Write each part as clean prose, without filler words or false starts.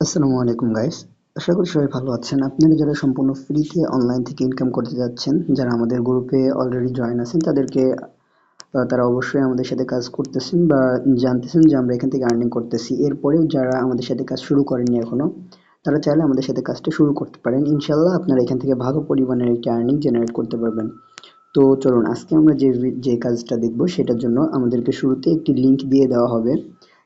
আসসালামু আলাইকুম গাইস। আশা করি সবাই ভালো আছেন। আপনারা যারা সম্পূর্ণ ফ্রিতে অনলাইন থেকে ইনকাম করতে যাচ্ছেন, যারা আমাদের গ্রুপে অলরেডি জয়েন আছেন তাদেরকে তারা অবশ্যই আমাদের সাথে কাজ করতেছেন বা জানতেছেন যে আমরা এখান থেকে আর্নিং করতেছি। এরপরেও যারা আমাদের সাথে কাজ শুরু করেননি এখনো, তারা চাইলে আমাদের সাথে কাজটা শুরু করতে পারেন। ইনশাল্লাহ আপনারা এখান থেকে ভালো পরিমাণের একটা আর্নিং জেনারেট করতে পারবেন। তো চলুন আজকে আমরা যে কাজটা দেখব সেটার জন্য আমাদেরকে শুরুতে একটি লিংক দিয়ে দেওয়া হবে।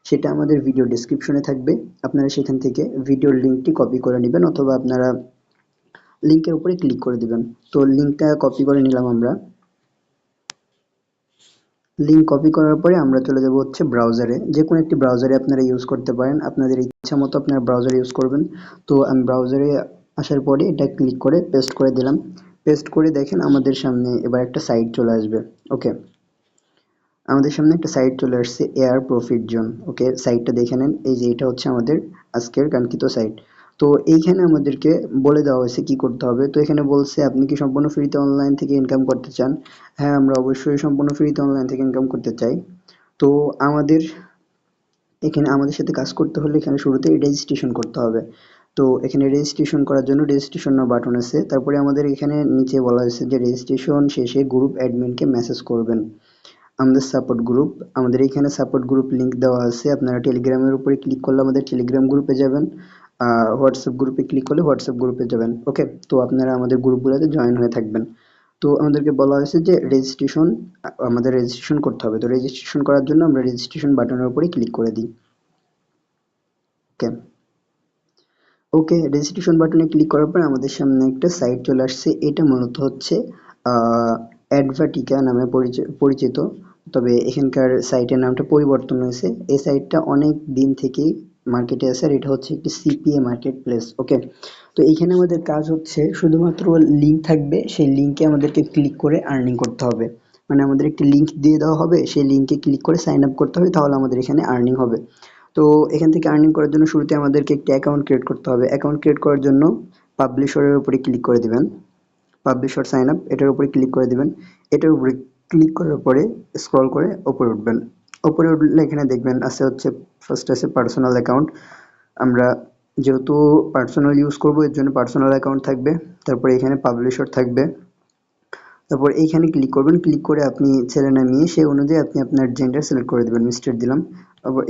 সেটা আমাদের ভিডিও ডেসক্রিপশনে থাকবে। আপনারা সেখান থেকে ভিডিওর লিংকটি কপি করে নেবেন অথবা আপনারা লিংকের উপরে ক্লিক করে দিবেন। তো লিংকটা কপি করে নিলাম আমরা। লিংক কপি করার পরে আমরা চলে যাব হচ্ছে ব্রাউজারে। যে কোনো একটি ব্রাউজারে আপনারা ইউজ করতে পারেন, আপনাদের ইচ্ছা মতো আপনারা ব্রাউজার ইউজ করবেন। তো আমি ব্রাউজারে আসার পরে এটা ক্লিক করে পেস্ট করে দিলাম। পেস্ট করে দেখেন আমাদের সামনে এবার একটা সাইট চলে আসবে। ওকে, আমাদের সামনে একটা সাইট চলে আসছে, এয়ার প্রফিট জোন। ওকে, সাইটটা দেখে নেন। এই যে এটা হচ্ছে আমাদের আজকের কাঙ্ক্ষিত সাইট। তো এইখানে আমাদেরকে বলে দেওয়া হয়েছে কি করতে হবে। তো এখানে বলছে আপনি কি সম্পূর্ণ ফ্রিতে অনলাইন থেকে ইনকাম করতে চান? হ্যাঁ, আমরা অবশ্যই সম্পূর্ণ ফ্রিতে অনলাইন থেকে ইনকাম করতে চাই। তো আমাদের এখানে আমাদের সাথে কাজ করতে হলে এখানে শুরুতে রেজিস্ট্রেশন করতে হবে। তো এখানে রেজিস্ট্রেশন করার জন্য রেজিস্ট্রেশন বাটন আছে। তারপরে আমাদের এখানে নিচে বলা হয়েছে যে রেজিস্ট্রেশন শেষে গ্রুপ অ্যাডমিনকে মেসেজ করবেন। আমাদের সাপোর্ট গ্রুপ, আমাদের এখানে সাপোর্ট গ্রুপ লিংক দেওয়া আছে। আপনারা টেলিগ্রামের উপরে ক্লিক করলে আমাদের টেলিগ্রাম গ্রুপে যাবেন, হোয়াটসঅ্যাপ গ্রুপে ক্লিক করলে হোয়াটসঅ্যাপ গ্রুপে যাবেন। ওকে, তো আপনারা আমাদের গ্রুপগুলোতে জয়েন হয়ে থাকবেন। তো আমাদেরকে বলা হয়েছে যে আমাদের রেজিস্ট্রেশন করতে হবে। তো রেজিস্ট্রেশন করার জন্য আমরা রেজিস্ট্রেশন বাটনের উপরে ক্লিক করে দিই। ওকে, ওকে, রেজিস্ট্রেশন বাটনে ক্লিক করার পর আমাদের সামনে একটা সাইট চলে আসছে। এটা মূলত হচ্ছে অ্যাডভাটিকা নামে পরিচিত। তবে এখানকার সাইটের নামটা পরিবর্তন হয়েছে। এই সাইটটা অনেক দিন থেকেই মার্কেটে আছে আর এটা হচ্ছে একটি সিপিএ মার্কেট প্লেস। ওকে, তো এইখানে আমাদের কাজ হচ্ছে শুধুমাত্র লিঙ্ক থাকবে, সেই লিঙ্কে আমাদেরকে ক্লিক করে আর্নিং করতে হবে। মানে আমাদের একটি লিঙ্ক দিয়ে দেওয়া হবে, সেই লিঙ্কে ক্লিক করে সাইন আপ করতে হবে, তাহলে আমাদের এখানে আর্নিং হবে। তো এখান থেকে আর্নিং করার জন্য শুরুতে আমাদেরকে একটি অ্যাকাউন্ট ক্রিয়েট করতে হবে। অ্যাকাউন্ট ক্রিয়েট করার জন্য পাবলিশারের উপরে ক্লিক করে দিবেন। পাবলিশার সাইন আপ এটার উপরে ক্লিক করে দিবেন। এটার উপরে ক্লিক করার পরে স্ক্রল করে উপরে উঠবেন। উপরে উঠলে এখানে দেখবেন আছে হচ্ছে ফার্স্ট আছে পার্সোনাল অ্যাকাউন্ট। আমরা যেহেতু পার্সোনাল ইউজ করব এর জন্য পার্সোনাল অ্যাকাউন্ট থাকবে। তারপরে এখানে পাবলিশার থাকবে। তারপর এইখানে ক্লিক করবেন। ক্লিক করে আপনি ছেলে না মেয়ে সেই অনুযায়ী আপনি আপনার জেন্ডার সিলেক্ট করে দিবেন। মিস্টার দিলাম।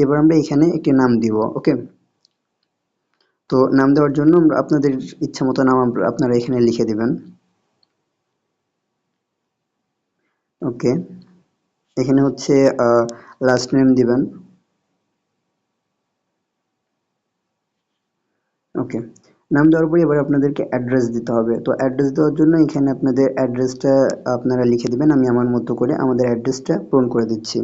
এবার আমরা এখানে একটি নাম দিব। ওকে, তো নাম দেওয়ার জন্য আমরা আপনাদের ইচ্ছা মতো নাম আপনারা এখানে লিখে দিবেন। ওকে, এখানে হচ্ছে লাস্ট নেম দিবেন। ওকে, নাম দেওয়ার পরে এবার আপনাদেরকে অ্যাড্রেস দিতে হবে। তো অ্যাড্রেস দেওয়ার জন্য এখানে আপনাদের অ্যাড্রেসটা আপনারা লিখে দিবেন। আমি আমার মতো করে আমাদের অ্যাড্রেসটা পূরণ করে দিচ্ছি।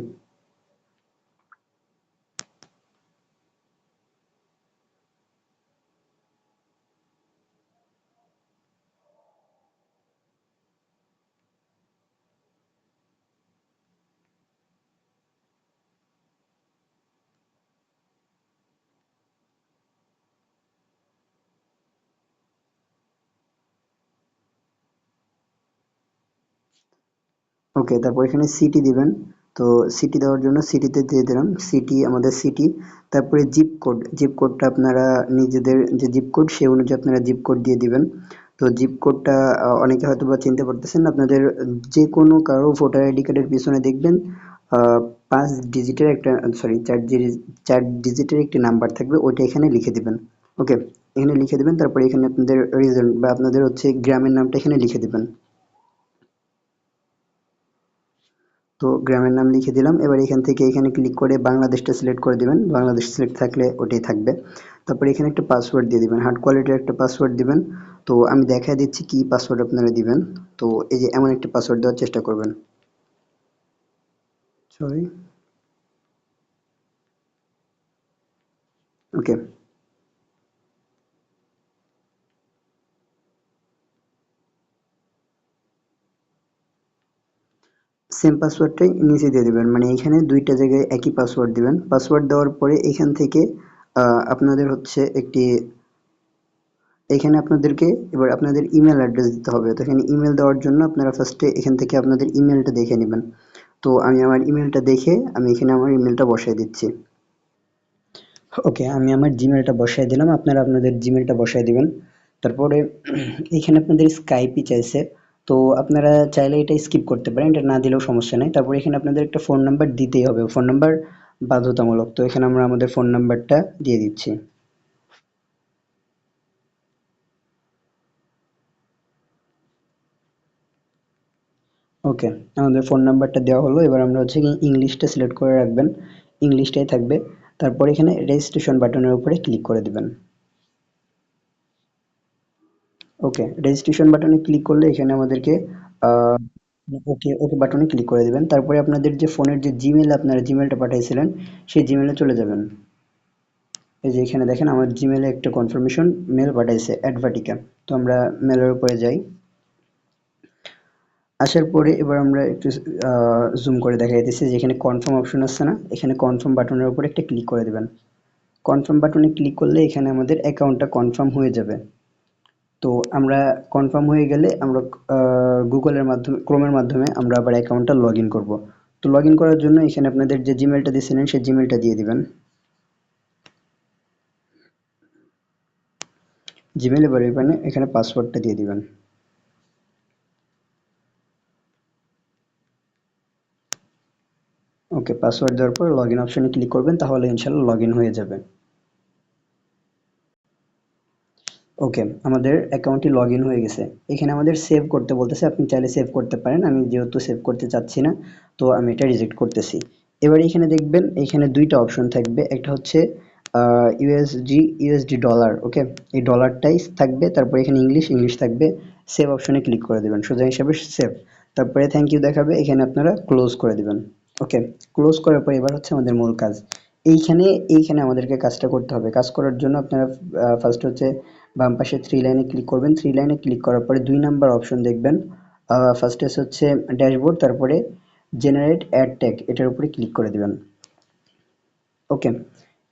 ওকে, তারপর এখানে সিটি দিবেন। তো সিটি দেওয়ার জন্য সিটিতে দিয়ে দিলাম, সিটি আমাদের সিটি। তারপরে জিপ কোড, জিপ কোডটা আপনারা নিজেদের যে জিপ কোড সেই অনুযায়ী আপনারা জিপ কোড দিয়ে দিবেন। তো জিপ কোডটা অনেকে হয়তো বা চিনতে পারতেছেন। আপনাদের যে কোনো কারো ভোটার আইডি কার্ডের পিছনে দেখবেন 5 ডিজিটের একটা, সরি 4 ডিজিটের একটি নাম্বার থাকবে, ওইটা এখানে লিখে দিবেন। ওকে, এখানে লিখে দিবেন। তারপরে এখানে আপনাদের রিজন বা আপনাদের হচ্ছে গ্রামের নামটা এখানে লিখে দিবেন। তো গ্রামের নাম লিখে দিলাম। এবার এখান থেকে এখানে ক্লিক করে বাংলাদেশটা সিলেক্ট করে দিবেন। বাংলাদেশ সিলেক্ট থাকলে ওটাই থাকবে। তারপরে এখানে একটা পাসওয়ার্ড দিয়ে দিবেন, হার্ড কোয়ালিটির একটা পাসওয়ার্ড দিবেন। তো আমি দেখায় দিচ্ছি কি পাসওয়ার্ড আপনারা দিবেন। তো এই যে এমন একটা পাসওয়ার্ড দেওয়ার চেষ্টা করবেন। সরি। ওকে, সেম পাসওয়ার্ডটাই নিচে দিয়ে দিবেন। মানে এখানে দুইটা জায়গায় একই পাসওয়ার্ড দিবেন। পাসওয়ার্ড দেওয়ার পরে এখান থেকে আপনাদের হচ্ছে একটি, এখানে আপনাদেরকে এবার আপনাদের ইমেল অ্যাড্রেস দিতে হবে। তো এখানে ইমেল দেওয়ার জন্য আপনারা ফার্স্টে এখান থেকে আপনাদের ইমেলটা দেখে নেবেন। তো আমি আমার ইমেলটা দেখে আমি এখানে আমার ইমেলটা বসায় দিচ্ছি। ওকে, আমি আমার জিমেলটা বসায় দিলাম, আপনারা আপনাদের জিমেলটা বসায় দিবেন। তারপরে এখানে আপনাদের স্কাইপই চাইছে, তো আপনারা চাইলে এটা স্কিপ করতে পারেন, এটা না দিলেও সমস্যা নেই। তারপরে এখানে আপনাদের একটা ফোন নাম্বার দিতেই হবে, ফোন নাম্বার বাধ্যতামূলক। তো এখানে আমরা আমাদের ফোন নাম্বারটা দিয়ে দিচ্ছি। ওকে, আমাদের ফোন নাম্বারটা দেওয়া হলো। এবার আমরা হচ্ছে কি ইংলিশটা সিলেক্ট করে রাখবেন, ইংলিশটাই থাকবে। তারপর এখানে রেজিস্ট্রেশন বাটনের উপরে ক্লিক করে দিবেন। ওকে, রেজিস্ট্রেশন বাটনে ক্লিক করলে এখানে আমাদেরকে আহ, ওকে ওকে বাটনে ক্লিক করে দিবেন। তারপরে আপনাদের যে ফোনের যে জিমেল, আপনারা জিমেলটা পাঠাইছিলেন সেই জিমেলে চলে যাবেন। এই যে এখানে দেখেন আমার জিমেলে একটা কনফার্মেশন মেল পাঠাইছে অ্যাডভাটিকা। তো আমরা মেলের উপরে যাই। আসার পরে এবার আমরা একটু জুম করে দেখা যাইতেছে যে এখানে কনফার্ম অপশন আছে না, এখানে কনফার্ম বাটনের উপরে একটা ক্লিক করে দিবেন। কনফার্ম বাটনে ক্লিক করলে এখানে আমাদের অ্যাকাউন্টটা কনফার্ম হয়ে যাবে। তো আমরা কনফার্ম হয়ে গেলে আমরা গুগলের মাধ্যমে, ক্রোমের মাধ্যমে আমরা আবার অ্যাকাউন্টটা লগ ইন করবো। তো লগ ইন করার জন্য এখানে আপনাদের যে জিমেলটা দিয়েছিলেন সেই জিমেলটা দিয়ে দিবেন। জিমেল এবার এখানে এখানে পাসওয়ার্ডটা দিয়ে দিবেন। ওকে, পাসওয়ার্ড দেওয়ার পর লগ ইন অপশনে ক্লিক করবেন, তাহলে ইনশাল্লাহ লগ ইন হয়ে যাবে। ওকে, আমাদের অ্যাকাউন্টটি লগ ইন হয়ে গেছে। এখানে আমাদের সেভ করতে বলতেছে, আপনি চাইলে সেভ করতে পারেন, আমি যেহেতু সেভ করতে চাচ্ছি না তো আমি এটা রিজেক্ট করতেছি। এবার এখানে দেখবেন এখানে দুইটা অপশন থাকবে, একটা হচ্ছে ইউএসডি ডলার। ওকে, এই ডলারটাই থাকবে, তারপরে এখানে ইংলিশ ইংলিশ থাকবে। সেভ অপশনে ক্লিক করে দেবেন, সোজা হিসাবে সেভ। তারপরে থ্যাংক ইউ দেখাবে, এখানে আপনারা ক্লোজ করে দিবেন। ওকে, ক্লোজ করার পর এবার হচ্ছে আমাদের মূল কাজ। এইখানে এইখানে আমাদেরকে কাজটা করতে হবে। কাজ করার জন্য আপনারা ফার্স্ট হচ্ছে বাম পাশে থ্রি লাইনে ক্লিক করবেন। থ্রি লাইনে ক্লিক করার পরে ২ নাম্বার অপশন দেখবেন। ফার্স্টে হচ্ছে ড্যাশবোর্ড, তারপরে জেনারেট অ্যাড ট্যাগ, এটার উপরে ক্লিক করে দিবেন। ওকে,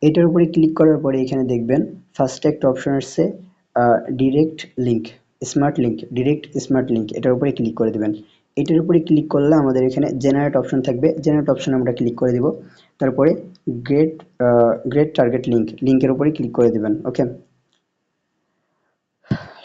এটার উপরে ক্লিক করার পরে এখানে দেখবেন ফার্স্টে একটা অপশন আসছে direct link, smart link, direct smart link, এটার উপরে ক্লিক করে দিবেন। এটার উপরে ক্লিক করলে আমাদের এখানে জেনারেট অপশন থাকবে, জেনারেট অপশন আমরা ক্লিক করে দিব। তারপরে গ্রেট গ্রেট টার্গেট লিঙ্ক, লিঙ্কের উপরে ক্লিক করে দিবেন। ওকে,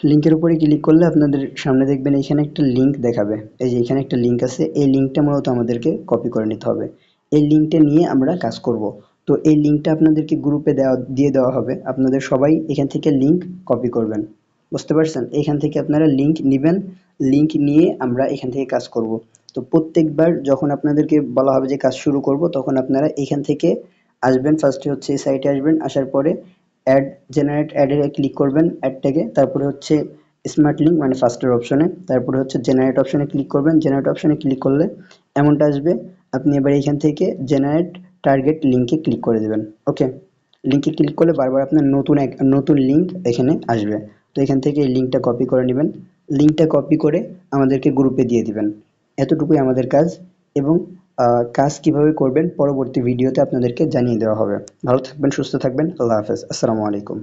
লিঙ্কের উপরে ক্লিক করলে আপনাদের সামনে দেখবেন এখানে একটা লিঙ্ক দেখাবে। এই যে এখানে একটা লিঙ্ক আছে, এই লিঙ্কটা মূলত আমাদেরকে কপি করে নিতে হবে। এই লিঙ্কটা নিয়ে আমরা কাজ করব। তো এই লিঙ্কটা আপনাদেরকে গ্রুপে দিয়ে দেওয়া হবে, আপনাদের সবাই এখান থেকে লিঙ্ক কপি করবেন। বুঝতে পারছেন? এখান থেকে আপনারা লিঙ্ক নিবেন, লিঙ্ক নিয়ে আমরা এখান থেকে কাজ করব। তো প্রত্যেকবার যখন আপনাদেরকে বলা হবে যে কাজ শুরু করব, তখন আপনারা এখান থেকে আসবেন। ফার্স্টে হচ্ছে এই সাইটে আসবেন, আসার পরে অ্যাড, জেনারেট অ্যাডে ক্লিক করবেন, অ্যাড ট্যাগে। তারপরে হচ্ছে স্মার্ট লিঙ্ক মানে ফার্স্টের অপশনে, তারপরে হচ্ছে জেনারেট অপশনে ক্লিক করবেন। জেনারেট অপশনে ক্লিক করলে এমনটা আসবে। আপনি এবার এখান থেকে জেনারেট টার্গেট লিঙ্কে ক্লিক করে দেবেন। ওকে, লিঙ্কে ক্লিক করলে বারবার আপনার নতুন এক নতুন লিঙ্ক এখানে আসবে। তো এখান থেকে এই লিঙ্কটা কপি করে নেবেন, লিঙ্কটা কপি করে আমাদেরকে গ্রুপে দিয়ে দিবেন। এতটুকুই আমাদের কাজ। এবং কাজ কিভাবে করবেন পরবর্তী ভিডিওতে আপনাদেরকে জানিয়ে দেওয়া হবে। ভালো থাকবেন, সুস্থ থাকবেন। আল্লাহ হাফেজ, আসসালামু আলাইকুম।